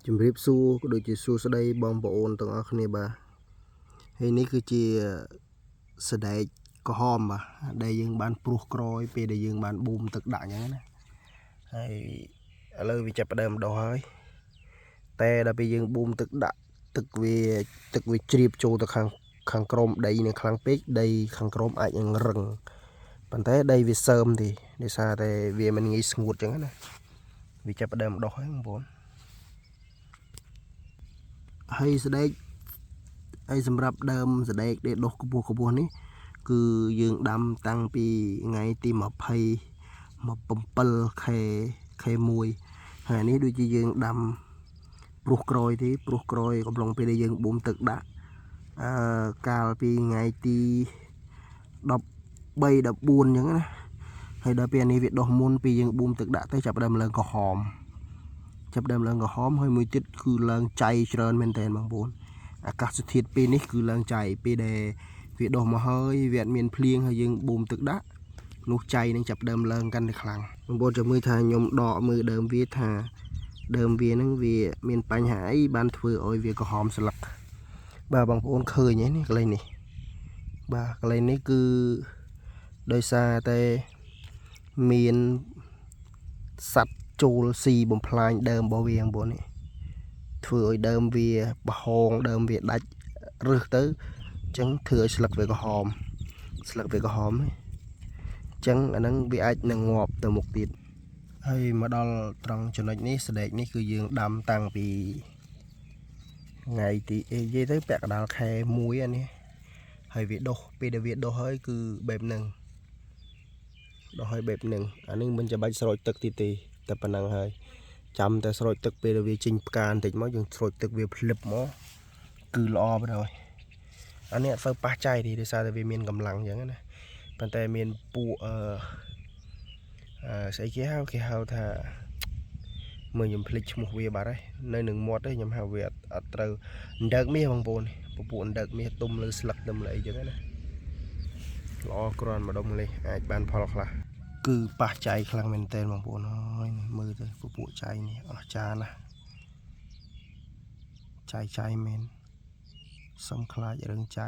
ជំរាបសួរក៏ដូចជាសួស្តីបងប្អូនទាំងអស់គ្នាបាទហើយនេះគឺជាសណ្ដែកក្រហមបាទដែលយើងបានព្រុសក្រោយពេលដែលយើងបានបូមទឹកដាក់អញ្ចឹងណាហើយឥឡូវវាចាប់ផ្ដើមដុះហើយតែដល់ពេលយើងបូមទឹកដាក់ទឹកវាជ្រាបចូលទៅខាងក្រោមដីនៅខ្លាំងពេកដីខាងក្រោមអាចនឹងរឹងប៉ុន្តែដីវាសើមទេដោយសារតែវាមិនងាយស្ងួតអញ្ចឹងណាវាចាប់ផ្ដើមដុះហើយបងប្អូនហើយសណ្ដែកហើយសម្រាប់ដើមសណ្ដែកដែលដុះខ្ពស់នេះគឺយើងដាំតាំងពីថ្ងៃទី27 ខែ 1ហើយនេះដូចជាយើងដាំព្រុសក្រោយទេព្រុសក្រោយកំឡុងពេលដែលយើងបូមទឹកដាក់កាលពីថ្ងៃទី13 14អញ្ចឹងណាហើយដល់ពេលនេះវាដុះមុនពីយើងបូមទឹកដាក់ទៅចាប់ផ្ដើមឡើងក្រហមហើយមួយទៀតគឺឡើងចៃច្រើនមែនតើបងប្អូនអាកាសធាតុពេលនេះគឺឡើងចៃពេលដែលវាដុះមកហើយវាអត់មានភ្លៀងហើយយើងបូមទឹកដាក់នោះចៃនឹងចាប់ដើមឡើងកាន់តែខ្លាំងបងប្អូនចាំមើលថាខ្ញុំដកមើលដើមវាថាដើមវានឹងវាមានបញ្ហាអីបានធ្វើឲ្យវាក្រហមស្លឹកបាទបងប្អូនឃើញហ្នឹងកន្លែងនេះបាទកន្លែងនេះគឺដោយសារតែមានសត្វចូលស៊ីបំផ្លាញដើមរបស់វាបងប្អូននេះធ្វើឲ្យដើមវាបហងដើមវាដាច់រឹសទៅអញ្ចឹងធ្វើឲ្យស្លឹកវាក្រហមអញ្ចឹងអាហ្នឹងវាអាចនឹងងាប់ទៅមុខទៀតហើយមកដល់ត្រង់ចំណុចនេះសណ្ដែកនេះគឺយើងដាំតាំងពីថ្ងៃទីនិយាយទៅពាក់កណ្ដាលខែ 1អានេះហើយវាដុះពេលដែលវាដុះហើយគឺបែបហ្នឹងដុះហើយបែបហ្នឹងអានេះមិនចាំបាច់ស្រោចទឹកទៀតទេតែប៉ុណ្ណឹងហើយចាំតែស្រោចទឹកពេលដែលវាចេញផ្កាបន្តិចមកយើងស្រោចទឹកវាភ្លឹបមកគឺល្អបណ្ដោយអានេះអត់សូវប៉ះចៃទេដោយសារតែវាមានកម្លាំងអញ្ចឹងណាប៉ុន្តែមានពួកស្អីគេហៅថាមើលខ្ញុំភ្លេចឈ្មោះវាបាត់ហើយនៅនឹងមាត់ទេខ្ញុំហៅវាអត់ត្រូវអណ្ដើកមាសបងប្អូនពពួកអណ្ដើកមាសទុំលើស្លឹកទុំលើអីចឹងណាល្អគ្រាន់ម្ដុំលេសអាចបានផលខ្លះគឺប៉ះចៃខ្លាំងមែនតើបងប្អូនហើយមើលទៅពពួកចៃនេះអស្ចារ្យណាស់ចៃមែនសុំខ្លាចរឿងចៃ